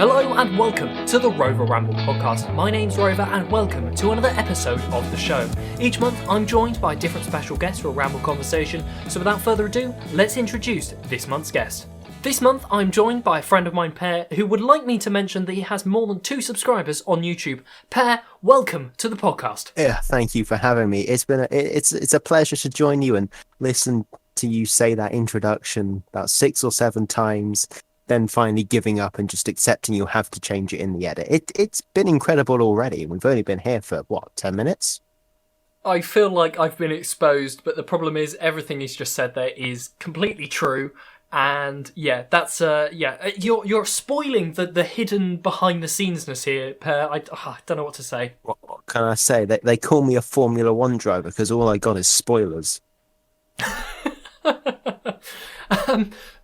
Hello and welcome to the Rover Ramble podcast. My name's Rover and welcome to another episode of the show. Each month I'm joined by a different special guest for a Ramble conversation, so without further ado, let's introduce this month's guest. This month I'm joined by a friend of mine, Pear, who would like me to mention that he has more than 2 subscribers on YouTube. Pear, welcome to the podcast. Yeah, thank you for having me. It's a pleasure to join you and listen to you say that introduction about 6 or 7 times, then finally giving up and just accepting you'll have to change it in the edit. It's been incredible already. We've only been here for, 10 minutes? I feel like I've been exposed, but the problem is everything he's just said there is completely true. And yeah, that's you're spoiling the hidden behind the scenesness here, Per. I don't know what to say. What can I say? They call me a Formula One driver because all I got is spoilers.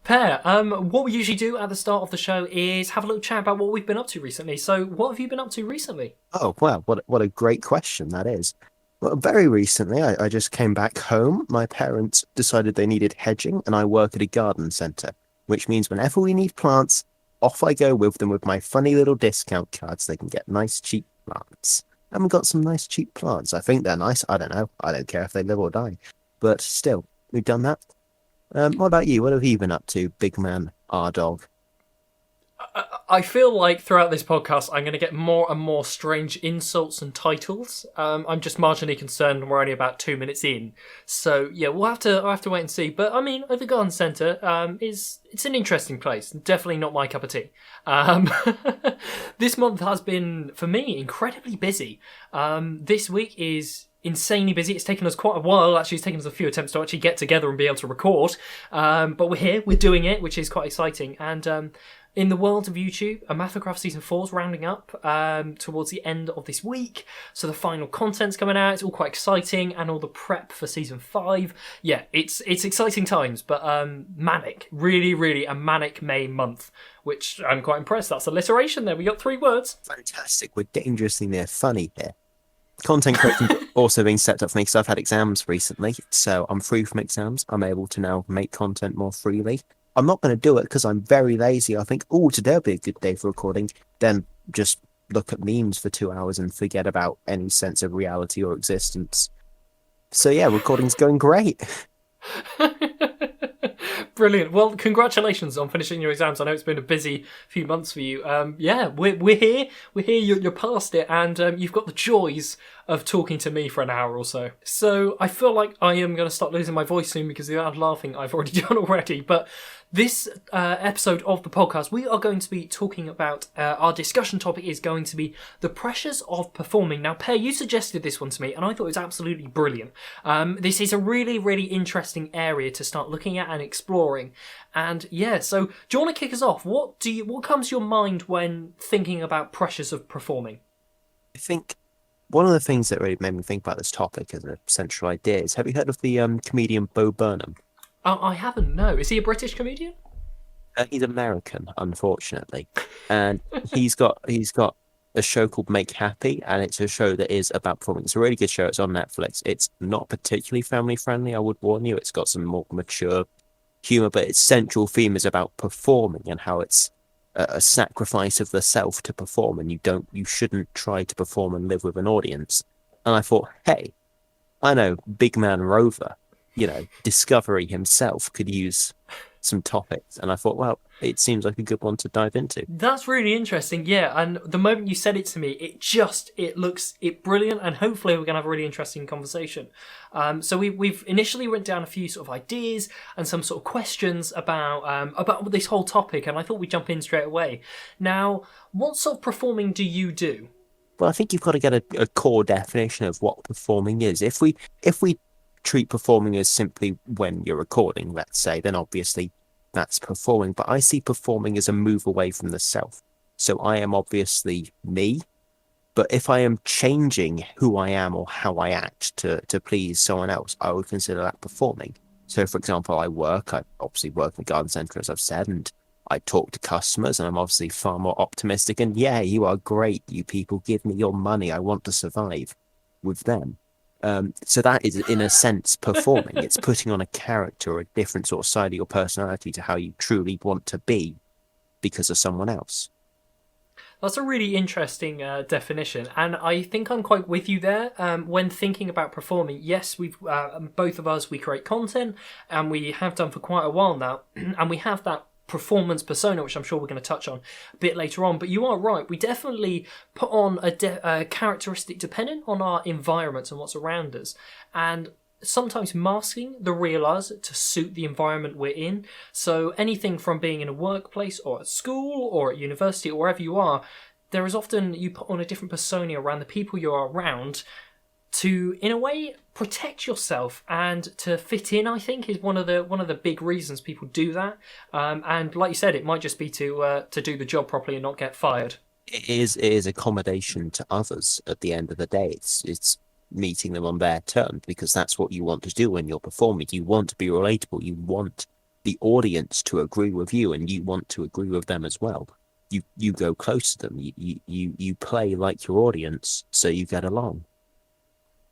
Per, what we usually do at the start of the show is have a little chat about what we've been up to recently. So, what have you been up to recently? Oh, wow, what a great question that is. Well, very recently, I just came back home. My parents decided they needed hedging, and I work at a garden centre, which means whenever we need plants, off I go with them with my funny little discount cards. They can get nice, cheap plants. And we've got some nice, cheap plants. I think they're nice. I don't know. I don't care if they live or die. But still, we've done that. What about you? What have you been up to, big man, R-Dog? I feel like throughout this podcast, I'm going to get more and more strange insults and titles. I'm just marginally concerned, and we're only about 2 minutes in. So yeah, I'll have to wait and see. But I mean, the garden centre it's an interesting place. Definitely not my cup of tea. This month has been for me incredibly busy. This week is insanely busy. It's taken us quite a while. Actually, it's taken us a few attempts to actually get together and be able to record. But we're here, we're doing it, which is quite exciting. And in the world of YouTube, Amathocraft Season 4 is rounding up towards the end of this week. So the final content's coming out. It's all quite exciting, and all the prep for Season 5. Yeah, it's exciting times, but manic. Really, really a manic May month, which I'm quite impressed. That's alliteration there. We got 3 words. Fantastic. We're dangerously near funny here. Content creation also being stepped up for me because I've had exams recently, so I'm free from exams. I'm able to now make content more freely. I'm not going to do it because I'm very lazy. I think, today will be a good day for recording. Then just look at memes for 2 hours and forget about any sense of reality or existence. So yeah, recording's going great. Brilliant. Well, congratulations on finishing your exams. I know it's been a busy few months for you. Yeah, we're here. We're here. You're past it, and you've got the joys of talking to me for an hour or so. So I feel like I am going to start losing my voice soon because of the amount of laughing I've already done already. But this episode of the podcast, we are going to be talking about, our discussion topic is going to be the pressures of performing. Now, Pear, you suggested this one to me, and I thought it was absolutely brilliant. This is a really, really interesting area to start looking at and exploring. And yeah, so do you want to kick us off? What comes to your mind when thinking about pressures of performing? I think one of the things that really made me think about this topic as a central idea is, have you heard of the comedian Bo Burnham? I haven't, no. Is he a British comedian? He's American, unfortunately, and he's got a show called Make Happy, and it's a show that is about performing. It's a really good show. It's on Netflix. It's not particularly family friendly, I would warn you. It's got some more mature humor, but its central theme is about performing and how it's a sacrifice of the self to perform, and you shouldn't try to perform and live with an audience. And I thought, hey, I know big man Rover, Discovery himself could use some topics, and I thought, well, it seems like a good one to dive into. That's really interesting, yeah. And the moment you said it to me, it looks brilliant, and hopefully we're gonna have a really interesting conversation. So we've initially went down a few sort of ideas and some sort of questions about this whole topic, and I thought we'd jump in straight away. Now, what sort of performing do you do? Well, I think you've got to get a core definition of what performing is. If we treat performing as simply when you're recording, let's say, then obviously that's performing. But I see performing as a move away from the self. So I am obviously me, but if I am changing who I am or how I act to please someone else, I would consider that performing. So, for example, I obviously work in the garden centre, as I've said, and I talk to customers, and I'm obviously far more optimistic. And yeah, you are great. You people give me your money. I want to survive with them. So that is, in a sense, performing. It's putting on a character or a different sort of side of your personality to how you truly want to be because of someone else. That's a really interesting definition, and I think I'm quite with you there. When thinking about performing, yes, we've both of us we create content, and we have done for quite a while now, and we have that performance persona, which I'm sure we're going to touch on a bit later on. But you are right; we definitely put on a characteristic dependent on our environments and what's around us, and sometimes masking the real us to suit the environment we're in. So anything from being in a workplace or at school or at university or wherever you are, there is often you put on a different persona around the people you're around to, in a way, protect yourself and to fit in. I think is one of the big reasons people do that. And like you said, it might just be to do the job properly and not get fired. It is accommodation to others at the end of the day. It's meeting them on their terms, because that's what you want to do when you're performing. You want to be relatable. You want the audience to agree with you, and you want to agree with them as well. You go close to them. You play like your audience, so you get along.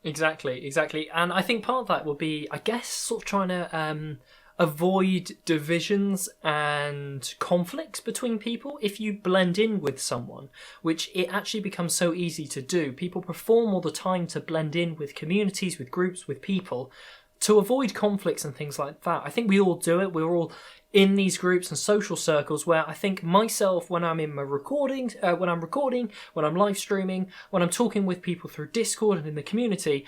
Exactly. And I think part of that will be, I guess, sort of trying to avoid divisions and conflicts between people. If you blend in with someone, which it actually becomes so easy to do, people perform all the time to blend in with communities, with groups, with people, to avoid conflicts and things like that. I think we all do it. We're all in these groups and social circles where I think myself, when I'm in my recordings, when I'm live streaming, when I'm talking with people through Discord and in the community,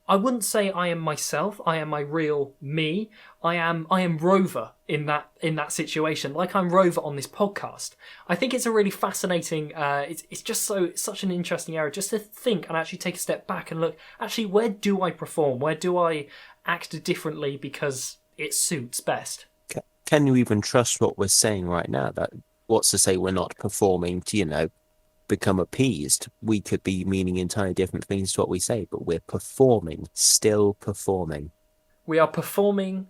I wouldn't say I am myself. I am my real me. I am Rover in that situation. Like I'm Rover on this podcast. I think it's a really fascinating. It's just such an interesting area just to think and actually take a step back and look. Actually, where do I perform? Where do I act differently because it suits best? Can you even trust what we're saying right now? That what's to say we're not performing to become appeased? We could be meaning entirely different things to what we say, but we're performing, still performing. We are performing,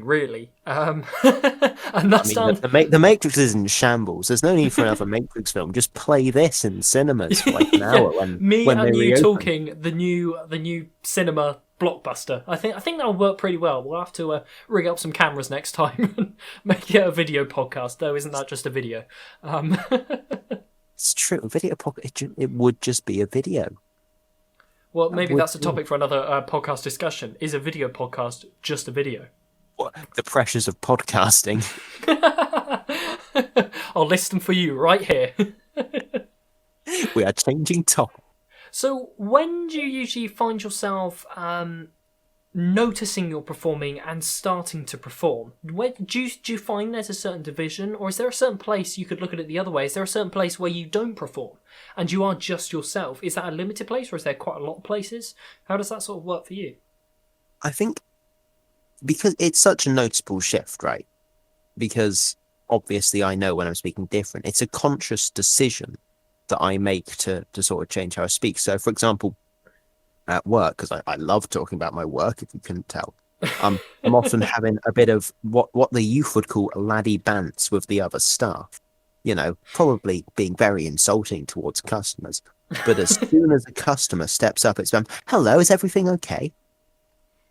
really. And that's the Matrix is in shambles. There's no need for another Matrix film. Just play this in cinemas for like an hour when and you reopen. Talking the new cinema blockbuster. I think that'll work pretty well. We'll have to rig up some cameras next time and make it a video podcast. Though, isn't that just a video? It's true. A video podcast. It would just be a video. Well, maybe that's a topic for another podcast discussion. Is a video podcast just a video? What, the pressures of podcasting. I'll list them for you right here. We are changing topic. So when do you usually find yourself noticing you're performing and starting to perform? Do you find there's a certain division, or is there a certain place you could look at it the other way? Is there a certain place where you don't perform and you are just yourself? Is that a limited place, or is there quite a lot of places? How does that sort of work for you? I think because it's such a noticeable shift, right? Because obviously I know when I'm speaking different. It's a conscious decision that I make to sort of change how I speak. So, for example, at work, because I love talking about my work, if you couldn't tell, I'm often having a bit of what the youth would call a laddie bants with the other staff. Probably being very insulting towards customers. But as soon as a customer steps up, it's hello, is everything okay?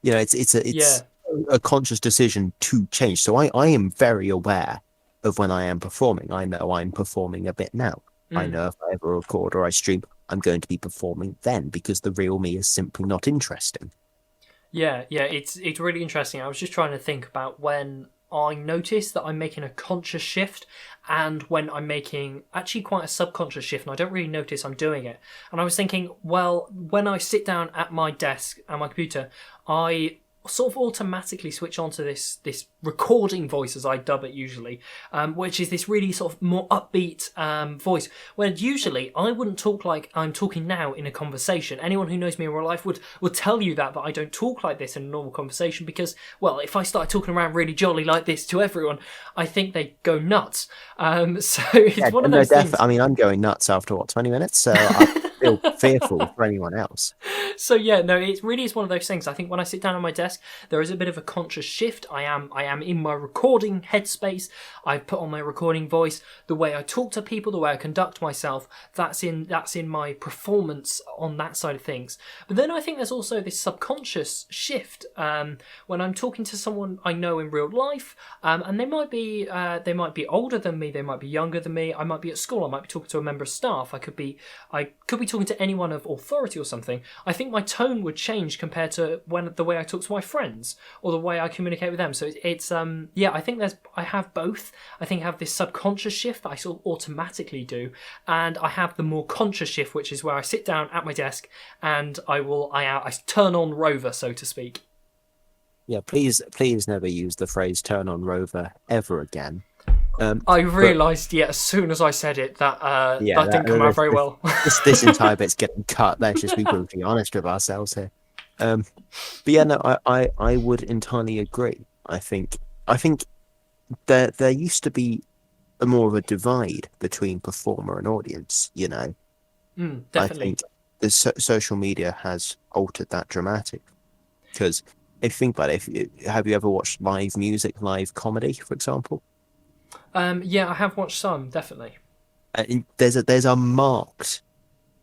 It's a conscious decision to change. So I am very aware of when I am performing. I know I'm performing a bit now. I know if I ever record or I stream, I'm going to be performing then, because the real me is simply not interesting. Yeah, it's really interesting. I was just trying to think about when I notice that I'm making a conscious shift and when I'm making actually quite a subconscious shift and I don't really notice I'm doing it. And I was thinking, well, when I sit down at my desk, at my computer, I sort of automatically switch on to this recording voice, as I dub it usually, which is this really sort of more upbeat voice, where usually I wouldn't talk like I'm talking now in a conversation. Anyone who knows me in real life would tell you that I don't talk like this in a normal conversation, because, well, if I started talking around really jolly like this to everyone, I think they'd go nuts. So it's one of those things. I mean, I'm going nuts after 20 minutes, so I feel fearful for anyone else. So yeah, no, it really is one of those things. I think when I sit down at my desk, there is a bit of a conscious shift. I am in my recording headspace. I put on my recording voice. The way I talk to people, the way I conduct myself, that's in my performance on that side of things. But then I think there's also this subconscious shift when I'm talking to someone I know in real life, and they might be older than me, they might be younger than me. I might be at school. I might be talking to a member of staff. I could be talking to anyone of authority or something. I think my tone would change compared to the way I talk to my friends or the way I communicate with them. So it's I think I have both. I think I have this subconscious shift that I sort of automatically do, and I have the more conscious shift, which is where I sit down at my desk and I turn on Rover, so to speak. Yeah, please never use the phrase "turn on Rover" ever again. I realised, as soon as I said it, that didn't come out very well. This entire bit's getting cut. Let's just be brutally honest with ourselves here. But yeah, no, I would entirely agree. I think there used to be more of a divide between performer and audience. You know, Definitely. I think the social media has altered that dramatically. Because if you think about it, have you ever watched live music, live comedy, for example? I have watched some, definitely. There's a marked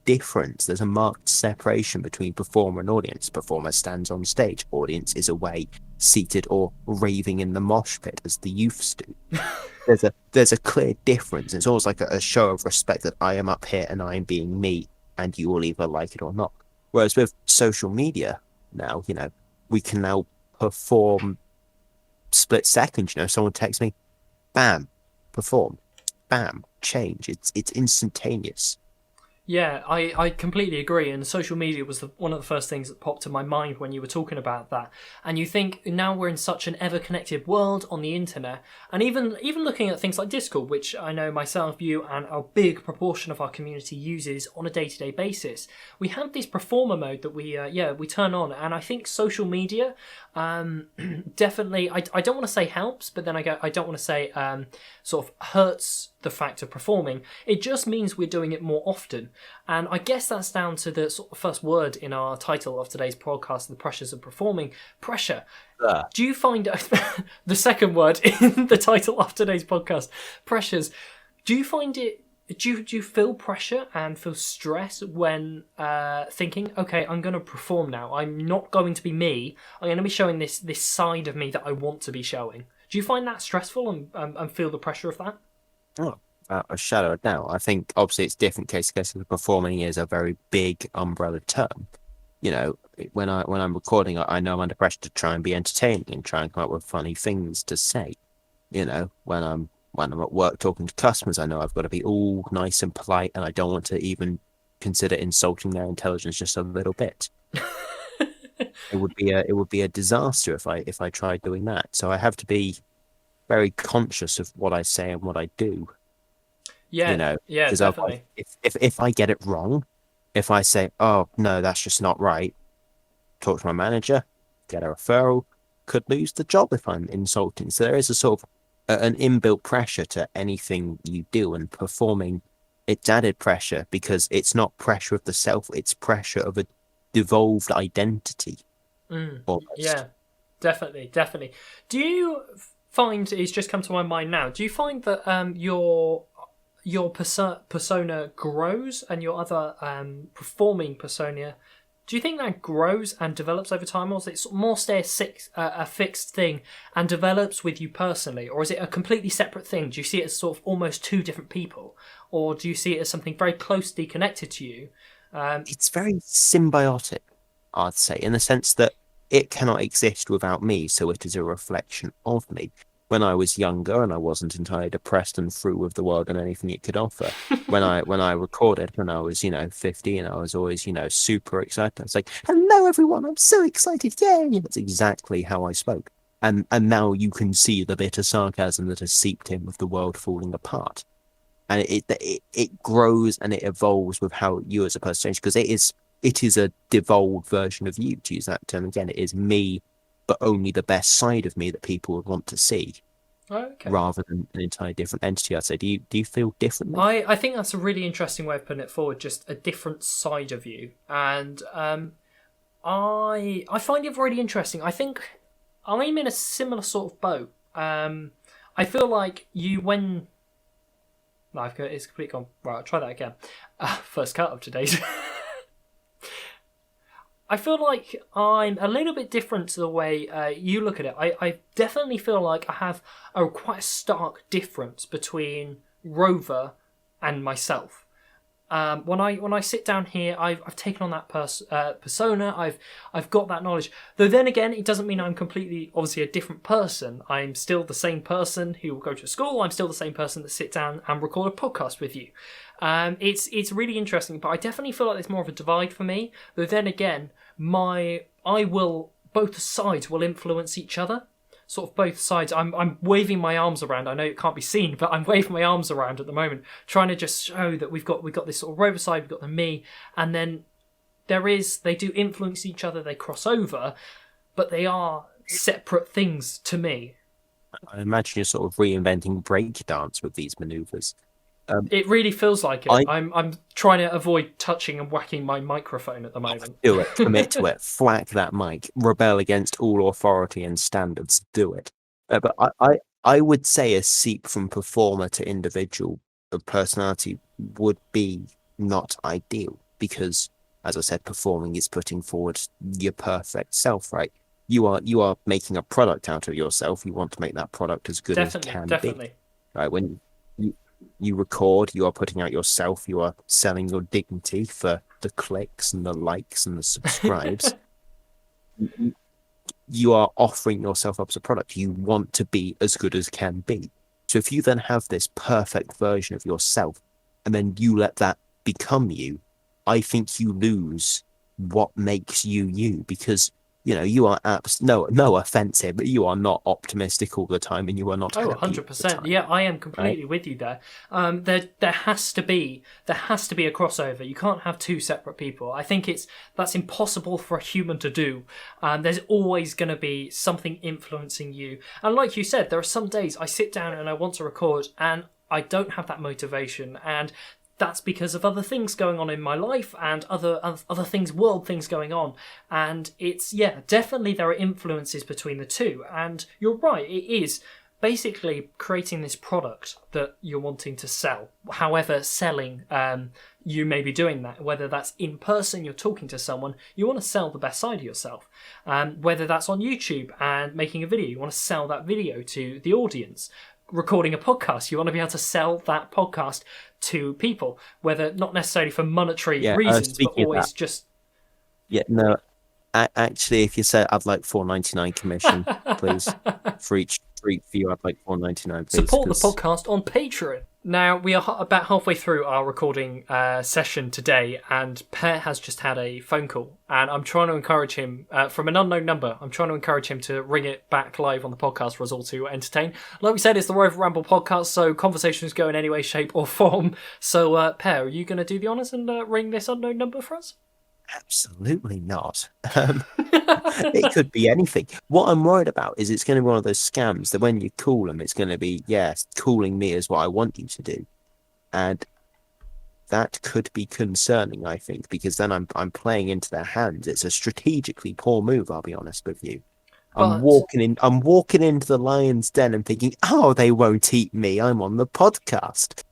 difference. There's a marked separation between performer and audience. Performer stands on stage. Audience is away, seated or raving in the mosh pit, as the youths do. There's a clear difference. It's almost like a show of respect that I am up here and I am being me, and you will either like it or not. Whereas with social media now, we can now perform split seconds. Someone texts me, bam, perform, bam, change. It's instantaneous. Yeah, I completely agree. And social media was one of the first things that popped to my mind when you were talking about that. And you think now we're in such an ever-connected world on the internet, and even looking at things like Discord, which I know myself, you, and a big proportion of our community uses on a day-to-day basis. We have this performer mode that we turn on, and I think social media definitely. I don't want to say helps, but then I don't want to say sort of hurts the fact of performing. It just means we're doing it more often. And I guess that's down to the sort of first word in our title of today's podcast, the pressures of performing. Pressure. Do you find the second word in the title of today's podcast, pressures, do you find it, do you feel pressure and feel stress when thinking, okay, I'm going to perform now. I'm not going to be me. I'm going to be showing this side of me that I want to be showing. Do you find that stressful and feel the pressure of that? Oh, a shadow of doubt. I think obviously it's different case to case. Performing is a very big umbrella term. When I'm recording, I know I'm under pressure to try and be entertaining and try and come up with funny things to say. When I'm at work talking to customers, I know I've got to be all nice and polite, and I don't want to even consider insulting their intelligence just a little bit. It would be a disaster if I tried doing that. So I have to be very conscious of what I say and what I do. Yeah, definitely. If I get it wrong, if I say, "Oh no, that's just not right," talk to my manager, get a referral, could lose the job if I'm insulting. So there is a sort of an inbuilt pressure to anything you do, and performing, it's added pressure because it's not pressure of the self; it's pressure of a devolved identity. Almost. Yeah, definitely. Do you find, it's just come to my mind now, do you find that your persona grows and your other performing persona, do you think that grows and develops over time, or is it more a fixed thing and develops with you personally, or is it a completely separate thing? Do you see it as sort of almost two different people, or do you see it as something very closely connected to you? It's very symbiotic, I'd say, in the sense that it cannot exist without me, so it is a reflection of me. When I was younger and I wasn't entirely depressed and through with the world and anything it could offer, when I recorded when I was 15, I was always super excited. I was like, "Hello everyone, I'm so excited, yay!" That's exactly how I spoke. And now you can see the bitter sarcasm that has seeped in with the world falling apart. And it grows and it evolves with how you as a person change, because it is a devolved version of you, to use that term again. It is me, but only the best side of me that people would want to see, rather than an entirely different entity. I'd say, do you feel differently? I think that's a really interesting way of putting it forward, just a different side of you. And I find it really interesting. I think I'm in a similar sort of boat. I feel like when no, it's completely gone. Right, I'll try that again. First cut of today's. I feel like I'm a little bit different to the way you look at it. I definitely feel like I have a quite a stark difference between Rover and myself. When I sit down here, I've taken on that persona. I've got that knowledge. Though then again, it doesn't mean I'm completely obviously a different person. I'm still the same person who will go to school. I'm still the same person that sit down and record a podcast with you. It's really interesting, but I definitely feel like there's more of a divide for me. Though then again, both sides will influence each other. Sort of both sides. I'm waving my arms around. I know it can't be seen, but I'm waving my arms around at the moment, trying to just show that we've got this sort of Rover side, we've got the me, and then they do influence each other. They cross over, but they are separate things to me. I imagine you're sort of reinventing breakdance with these maneuvers. It really feels like it. I'm trying to avoid touching and whacking my microphone at the moment. Do it, commit to it, flack that mic, rebel against all authority and standards. Do it. But I would say a seep from performer to individual personality would be not ideal because, as I said, performing is putting forward your perfect self, right? You are making a product out of yourself. You want to make that product as good as it can be. Right? When you record, you are putting out yourself, you are selling your dignity for the clicks and the likes and the subscribes. You are offering yourself up as a product. You want to be as good as can be. So if you then have this perfect version of yourself and then you let that become you, I think you lose what makes you because you are no offense here, but you are not optimistic all the time, and you are not. 100%. Yeah, I am completely with you there. There has to be a crossover. You can't have two separate people. I think that's impossible for a human to do. There's always going to be something influencing you. And like you said, there are some days I sit down and I want to record, and I don't have that motivation, and that's because of other things going on in my life and other things, world things going on. And it's, definitely there are influences between the two. And you're right, it is basically creating this product that you're wanting to sell. However, selling, you may be doing that. Whether that's in person, you're talking to someone, you want to sell the best side of yourself. Whether that's on YouTube and making a video, you want to sell that video to the audience. Recording a podcast, you want to be able to sell that podcast to people, whether not necessarily for monetary reasons, but always just. Yeah, no. Actually, if you say I'd like $4.99 commission, please, for each view, I'd like $4.99. Support the podcast on Patreon. Now we are about halfway through our recording session today, and Pear has just had a phone call, and I'm trying to encourage him from an unknown number. I'm trying to encourage him to ring it back live on the podcast for us all to entertain. Like we said, it's the Rover Ramble podcast, so conversations go in any way, shape, or form. So, Pear, are you going to do the honours and ring this unknown number for us? Absolutely not. It could be anything. What I'm worried about is it's going to be one of those scams that when you call them, it's going to be, calling me is what I want you to do. And that could be concerning, I think, because then I'm playing into their hands. It's a strategically poor move, I'll be honest with you. I'm walking into the lion's den and thinking, oh, they won't eat me. I'm on the podcast.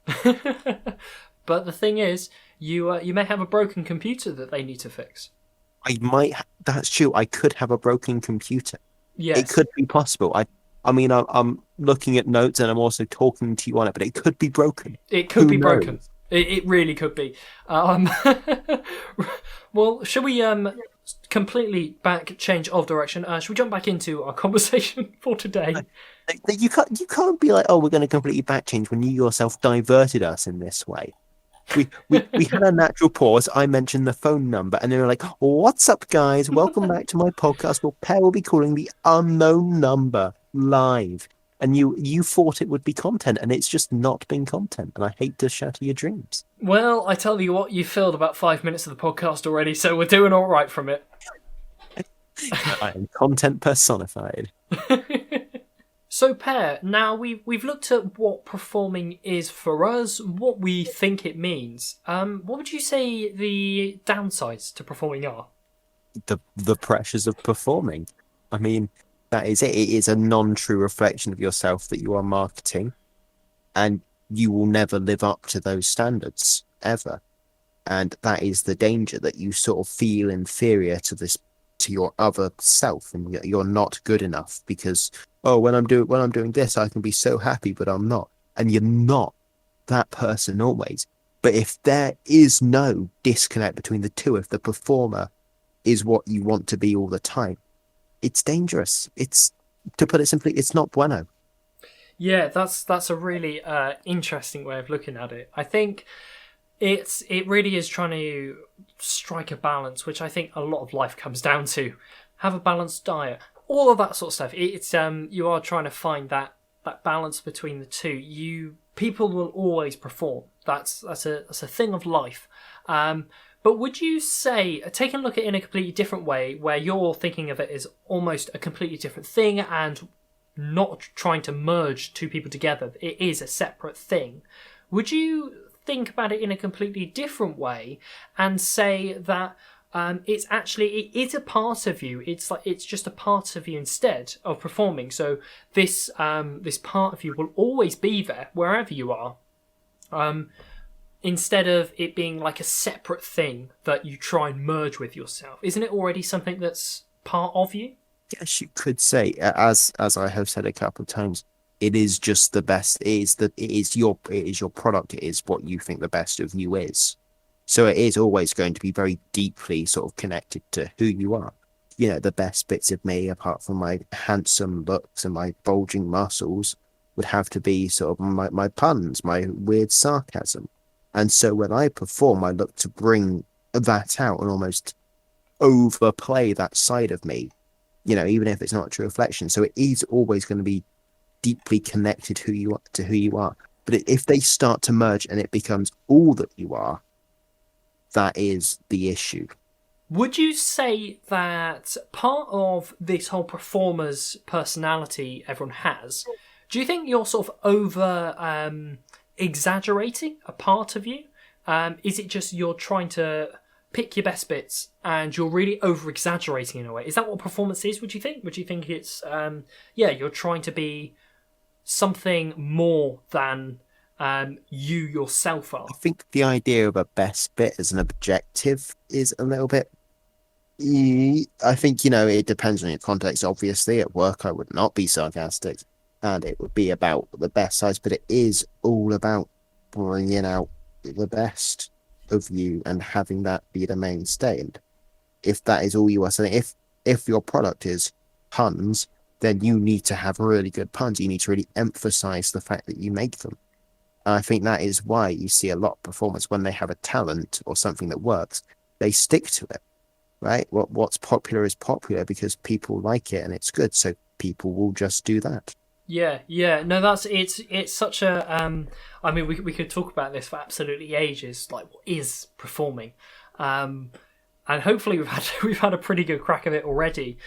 But the thing is, you may have a broken computer that they need to fix. That's true. I could have a broken computer. Yes. It could be possible. I'm looking at notes and I'm also talking to you on it, but it could be broken. It could be broken. It really could be. Well, shall we completely change of direction? Should we jump back into our conversation for today? You can't be like, oh, we're going to completely back change when you yourself diverted us in this way. We had a natural pause. I mentioned the phone number, and they were like, "What's up, guys? Welcome back to my podcast." Well, Pear will be calling the unknown number live, and you thought it would be content, and it's just not been content. And I hate to shatter your dreams. Well, I tell you what, you filled about 5 minutes of the podcast already, so we're doing all right from it. I am content personified. So, Pear, now we've looked at what performing is for us, what we think it means. What would you say the downsides to performing are? the pressures of performing. I mean, that is it. It is a non-true reflection of yourself that you are marketing, and you will never live up to those standards ever. And that is the danger, that you sort of feel inferior to your other self, and you're not good enough because, oh, when I'm doing this, I can be so happy, but I'm not. And you're not that person always. But if there is no disconnect between the two, if the performer is what you want to be all the time, it's dangerous. It's, to put it simply, it's not bueno. Yeah, that's a really interesting way of looking at it. I think it really is trying to strike a balance, which I think a lot of life comes down to. Have a balanced diet, all of that sort of stuff. It's you are trying to find that balance between the two. People will always perform. That's a thing of life. But would you say, taking a look at it in a completely different way, where you're thinking of it as almost a completely different thing and not trying to merge two people together, it is a separate thing. Would you think about it in a completely different way and say that it is a part of you? It's just a part of you instead of performing. So this part of you will always be there wherever you are. Instead of it being like a separate thing that you try and merge with yourself. Isn't it already something that's part of you? Yes, you could say, as I have said a couple of times, it is just the best. It is your product. It is what you think the best of you is. So it is always going to be very deeply sort of connected to who you are. You know, the best bits of me, apart from my handsome looks and my bulging muscles, would have to be sort of my puns, my weird sarcasm. And so when I perform, I look to bring that out and almost overplay that side of me, you know, even if it's not a true reflection. So it is always going to be deeply connected who you are to who you are. But if they start to merge and it becomes all that you are, that is the issue. Would you say that part of this whole performer's personality everyone has, do you think you're sort of over exaggerating a part of you? Is it just you're trying to pick your best bits and you're really over exaggerating in a way? Is that what performance is, would you think? Would you think it's, you're trying to be something more than you yourself are? I think the idea of a best bit as an objective is a little bit. I think, you know, it depends on your context. Obviously, at work, I would not be sarcastic and it would be about the best sides, but it is all about bringing out the best of you and having that be the mainstay. And if that is all you are saying, if your product is puns, then you need to have really good puns. You need to really emphasize the fact that you make them. And I think that is why you see a lot of performers, when they have a talent or something that works, they stick to it, right? What's popular is popular because people like it and it's good. So people will just do that. Yeah. No, it's such a. I mean, we could talk about this for absolutely ages. Like, what is performing? And hopefully we've had a pretty good crack of it already.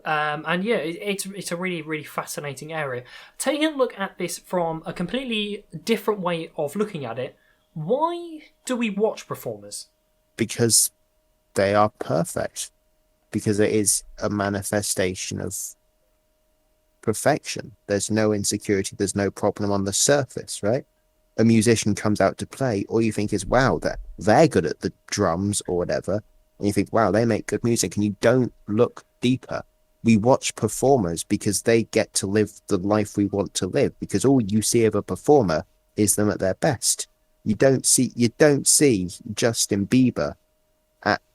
And yeah, it's a really, really fascinating area. Taking a look at this from a completely different way of looking at it, why do we watch performers? Because they are perfect. Because it is a manifestation of perfection. There's no insecurity, there's no problem on the surface, right? A musician comes out to play, all you think is, wow, they're good at the drums or whatever. And you think, wow, they make good music, and you don't look deeper. We watch performers because they get to live the life we want to live, because all you see of a performer is them at their best. You don't see Justin Bieber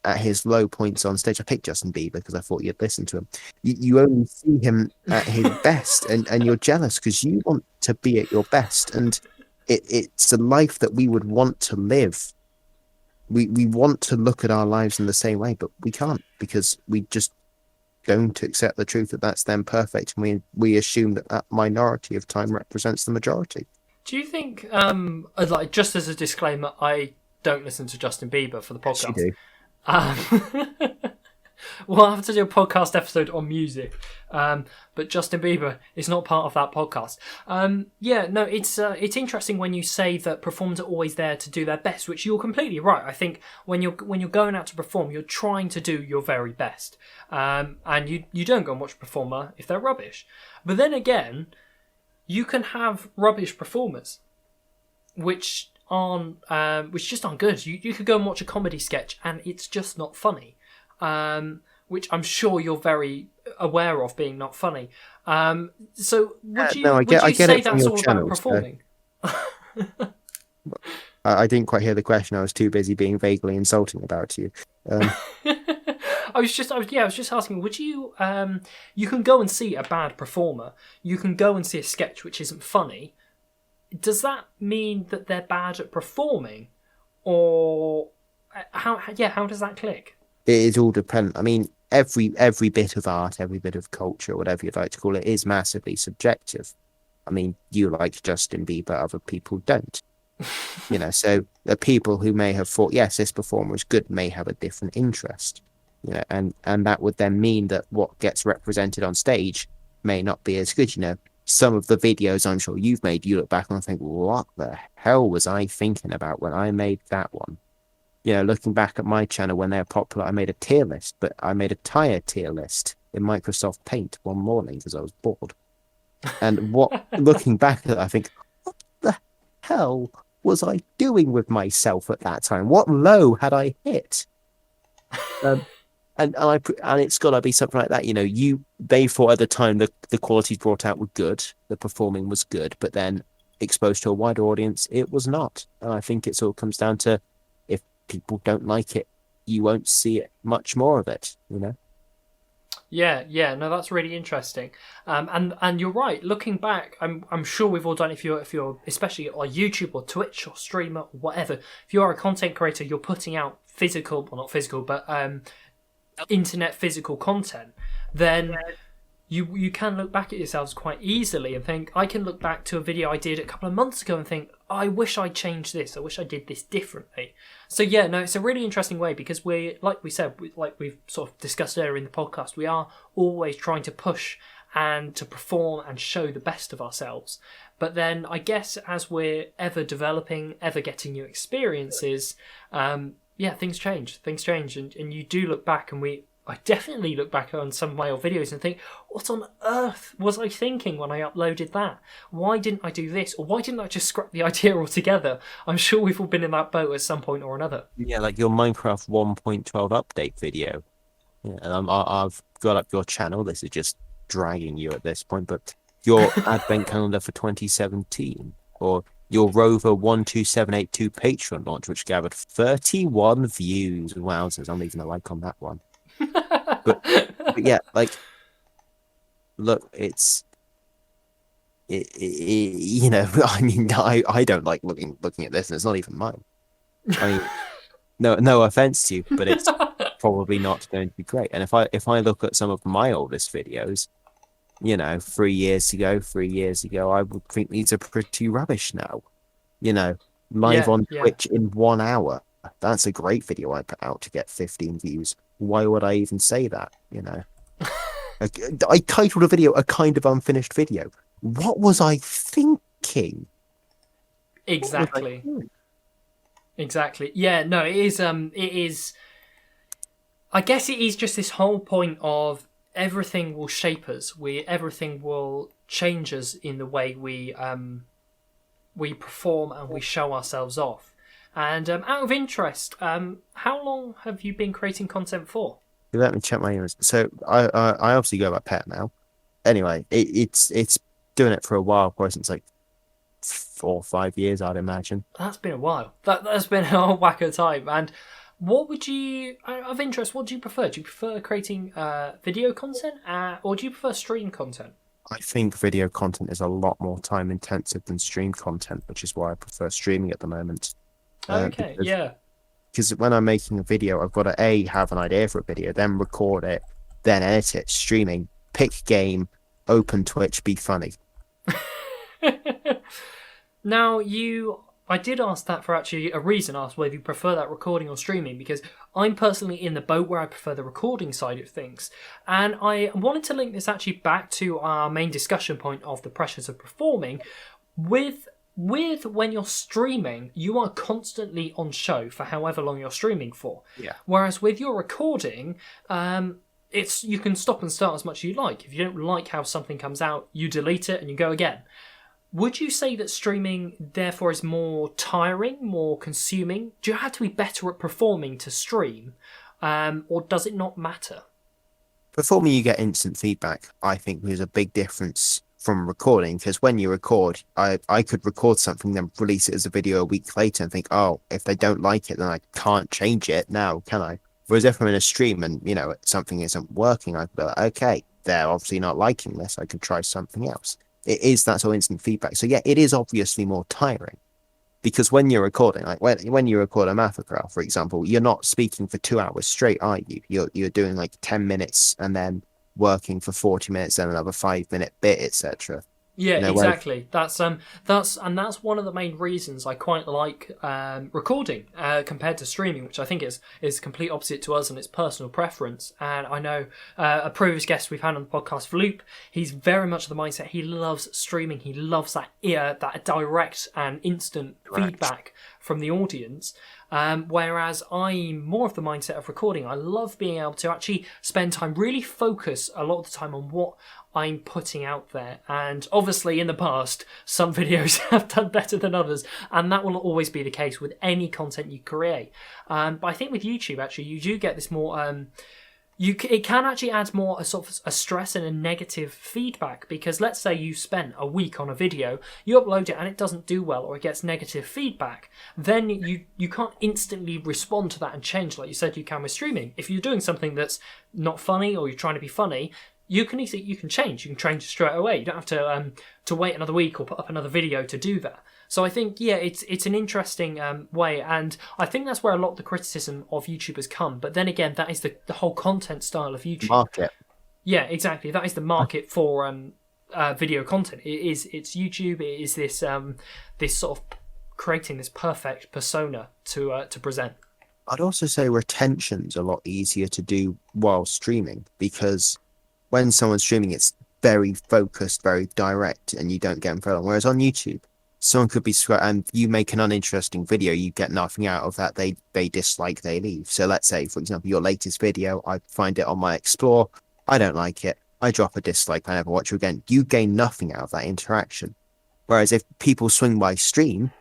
at his low points on stage. I picked Justin Bieber because I thought you'd listen to him. You only see him at his best, and you're jealous because you want to be at your best. And it's a life that we would want to live. We want to look at our lives in the same way, but we can't, because we just don't accept the truth that that's them perfect, and we assume that minority of time represents the majority. Do you think, like, just as a disclaimer, I don't listen to Justin Bieber for the podcast. Yes, you do. We'll have to do a podcast episode on music. But Justin Bieber is not part of that podcast. It's interesting when you say that performers are always there to do their best, which you're completely right. I think when you're going out to perform, you're trying to do your very best. And you don't go and watch a performer if they're rubbish. But then again, you can have rubbish performers, which just aren't good. You could go and watch a comedy sketch and it's just not funny. Which I'm sure you're very aware of being not funny. So would you say that's all about performing? I didn't quite hear the question. I was too busy being vaguely insulting about you. I was just asking. Would you? You can go and see a bad performer. You can go and see a sketch which isn't funny. Does that mean that they're bad at performing, or how? Yeah, how does that click? It is all dependent. I mean, every bit of art, every bit of culture, whatever you'd like to call it, is massively subjective. I mean, you like Justin Bieber, other people don't. So the people who may have thought, yes, this performer is good, may have a different interest. And that would then mean that what gets represented on stage may not be as good. Some of the videos I'm sure you've made, you look back and think, what the hell was I thinking about when I made that one? Looking back at my channel when they were popular, I made a tier list, but I made a tire tier list in Microsoft Paint one morning because I was bored. And looking back at it, I think, what the hell was I doing with myself at that time? What low had I hit? And it's got to be something like that. They thought at the time the qualities brought out were good, the performing was good, but then exposed to a wider audience, it was not. And I think it all comes down to, if people don't like it, you won't see it much more of it. Yeah, no, that's really interesting. And you're right. Looking back, I'm sure we've all done. If you're especially on YouTube or Twitch or streamer or whatever, if you are a content creator, you're putting out physical, well, not physical, but internet physical content, then you can look back at yourselves quite easily and think, I can look back to a video I did a couple of months ago and think, I wish I changed this. I wish I did this differently. So yeah, no, it's a really interesting way because like we've sort of discussed earlier in the podcast, we are always trying to push and to perform and show the best of ourselves. But then I guess as we're ever developing, ever getting new experiences, things change. And you do look back, and I definitely look back on some of my old videos and think, what on earth was I thinking when I uploaded that? Why didn't I do this? Or why didn't I just scrap the idea altogether? I'm sure we've all been in that boat at some point or another. Yeah, like your Minecraft 1.12 update video. Yeah, and I've got up your channel. This is just dragging you at this point, but your advent calendar for 2017, or your Rover 12782 Patreon launch, which gathered 31 views. Wowzers, I'm leaving a like on that one. but yeah, like, look, I mean, I don't like looking at this, and it's not even mine. I mean, no offense to you, but it's probably not going to be great. And if I look at some of my oldest videos, 3 years ago, I would think these are pretty rubbish now. Live on Twitch in 1 hour. That's a great video I put out to get 15 views. Why would I even say that? I titled a video "A Kind of Unfinished Video." What was I thinking? Exactly. Yeah, no, it is. I guess it is just this whole point of everything will shape us. Everything will change us in the way we perform and we show ourselves off. And out of interest, how long have you been creating content for? Let me check my ears. So I obviously go by Pear now. Anyway, it's doing it for a while, probably since like 4 or 5 years, I'd imagine. That's been a while. That's been a whole whack of time. And what would you, of interest, what do you prefer? Do you prefer creating video content or do you prefer stream content? I think video content is a lot more time intensive than stream content, which is why I prefer streaming at the moment. Okay, yeah. Because when I'm making a video, I've got to have an idea for a video, then record it, then edit it, streaming, pick game, open Twitch, be funny. Now, you I did ask that for actually a reason. I asked whether you prefer that recording or streaming, because I'm personally in the boat where I prefer the recording side of things. And I wanted to link this actually back to our main discussion point of the pressures of performing. With when you're streaming, you are constantly on show for however long you're streaming for. Yeah. Whereas with your recording, you can stop and start as much as you like. If you don't like how something comes out, you delete it and you go again. Would you say that streaming, therefore, is more tiring, more consuming? Do you have to be better at performing to stream, or does it not matter? Performing, you get instant feedback. I think there's a big difference from recording, because when you record, I could record something, then release it as a video a week later and think, oh, if they don't like it, then I can't change it now, can I? Whereas if I'm in a stream and, something isn't working, I'd be like, okay, they're obviously not liking this. I could try something else. It is that sort of instant feedback. So yeah, it is obviously more tiring, because when you're recording, like when you record a mathograph, for example, you're not speaking for 2 hours straight, are you? You're doing like 10 minutes and then working for 40 minutes, then another 5-minute bit, etc. Yeah, exactly. That's one of the main reasons I quite like recording compared to streaming, which I think is complete opposite to us and it's personal preference. And I know a previous guest we've had on the podcast, Loop, he's very much the mindset. He loves streaming. He loves that direct and instant feedback from the audience. Whereas I'm more of the mindset of recording. I love being able to actually spend time, really focus a lot of the time on what I'm putting out there. And obviously in the past, some videos have done better than others, and that will always be the case with any content you create. But I think with YouTube, actually, you do get this more... it can actually add more a sort of a stress and a negative feedback, because let's say you spent a week on a video, you upload it and it doesn't do well, or it gets negative feedback, then you can't instantly respond to that and change like you said you can with streaming. If you're doing something that's not funny, or you're trying to be funny, you can change straight away. You don't have to wait another week or put up another video to do that. So I think, yeah, it's an interesting way, and I think that's where a lot of the criticism of YouTube has come. But then again, that is the whole content style of YouTube. Market. Yeah, exactly. That is the market for video content. It's YouTube. It is this sort of creating this perfect persona to present. I'd also say retention's a lot easier to do while streaming, because when someone's streaming, it's very focused, very direct, and you don't get them for long. Whereas on YouTube, someone could be and you make an uninteresting video, you get nothing out of that. They dislike, they leave. So let's say, for example, your latest video, I find it on my Explore, I don't like it, I drop a dislike, I never watch you again. You gain nothing out of that interaction. Whereas if people swing by stream,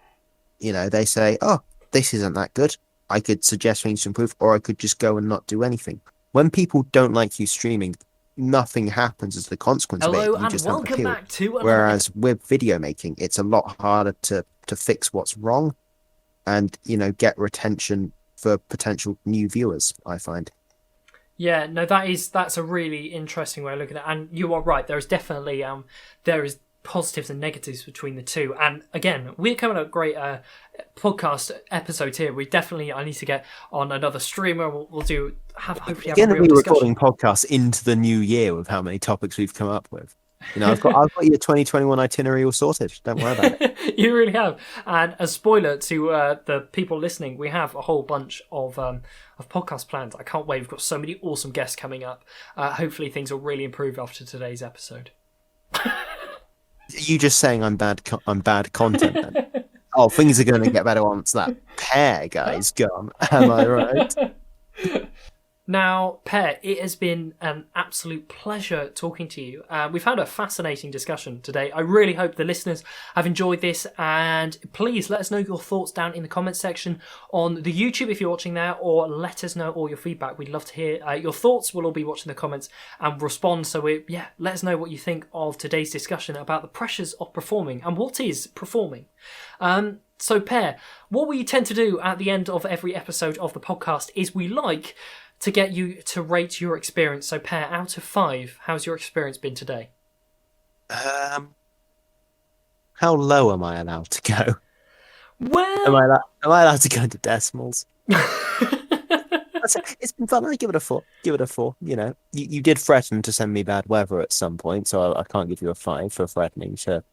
they say, oh, this isn't that good, I could suggest things to improve, or I could just go and not do anything. When people don't like you streaming, nothing happens as the consequence of it. Hello, You and just welcome back to Whereas with video making, it's a lot harder to fix what's wrong and, get retention for potential new viewers, I find. Yeah, no, that's a really interesting way of looking at it. And you are right, there is definitely there is positives and negatives between the two. And again, we're coming up great podcast episodes here. I need to get on another streamer. We'll hopefully have a real discussion. Recording podcasts into the new year with how many topics we've come up with. I've got your 2021 itinerary all sorted. Don't worry about it. You really have. And a spoiler to the people listening, we have a whole bunch of podcast plans. I can't wait. We've got so many awesome guests coming up. Hopefully things will really improve after today's episode. You just saying I'm bad content then? Oh, things are going to get better once that Pear guy's gone. Am I right? Now, Pear, it has been an absolute pleasure talking to you. We've had a fascinating discussion today. I really hope the listeners have enjoyed this, and please let us know your thoughts down in the comments section on the YouTube if you're watching there, or let us know all your feedback. We'd love to hear your thoughts. We'll all be watching the comments and respond. So let us know what you think of today's discussion about the pressures of performing and what is performing. So, Pear, what we tend to do at the end of every episode of the podcast is we like to get you to rate your experience. So, Pear, out of 5, how's your experience been today? How low am I allowed to go? Well, am I allowed to go into decimals? It's been fun. I give it a 4. Give it a 4. You did threaten to send me bad weather at some point, so I can't give you a 5 for threatening to,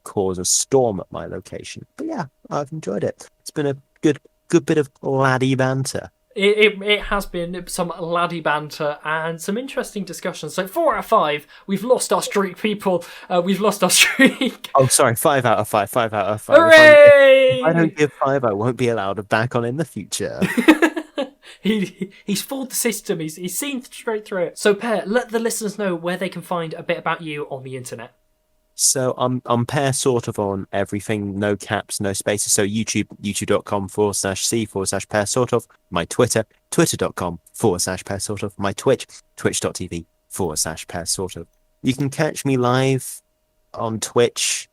cause a storm at my location. But yeah, I've enjoyed it. It's been a good bit of laddie banter. It has been some laddie banter and some interesting discussions. So 4 out of 5, we've lost our streak, people. We've lost our streak. Oh, sorry, 5 out of 5. 5 out of 5. Hooray! If I don't give 5, I won't be allowed back on in the future. He's fooled the system. He's seen straight through it. So, Pear, let the listeners know where they can find a bit about you on the internet. So I'm Pear sort of on everything, no caps, no spaces. So youtube.com/c/Pear sort of. My Twitter, twitter.com/Pear sort of. My Twitch, twitch.tv/Pear sort of. You can catch me live on Twitch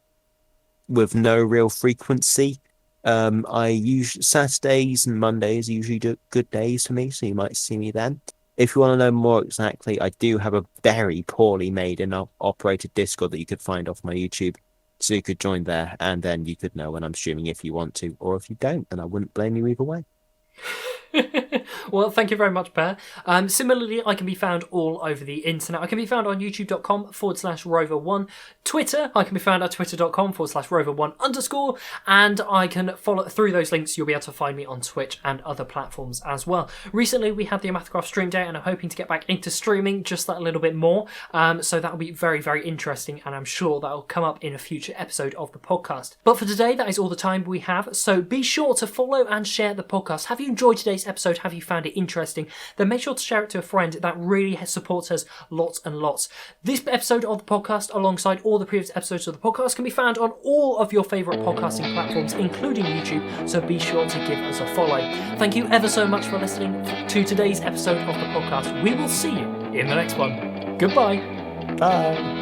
with no real frequency. I usually Saturdays and Mondays are usually good days for me, so you might see me then. If you want to know more exactly, I do have a very poorly made and operated Discord that you could find off my YouTube. So you could join there, and then you could know when I'm streaming if you want to, or if you don't, and I wouldn't blame you either way. Well, thank you very much, Pear. Similarly, I can be found all over the internet. I can be found on youtube.com/Rover1. Twitter, I can be found at twitter.com/Rover1_. And I can follow through those links. You'll be able to find me on Twitch and other platforms as well. Recently, we had the Amathcraft stream day, and I'm hoping to get back into streaming just that little bit more. So that'll be very, very interesting, and I'm sure that'll come up in a future episode of the podcast. But for today, that is all the time we have. So be sure to follow and share the podcast. Have you enjoyed today's episode? Have you found it interesting? Then make sure to share it to a friend. That really supports us lots and lots. This episode of the podcast, alongside all the previous episodes of the podcast, can be found on all of your favourite podcasting platforms, including YouTube, so be sure to give us a follow. Thank you ever so much for listening to today's episode of the podcast. We will see you in the next one. Goodbye. Bye.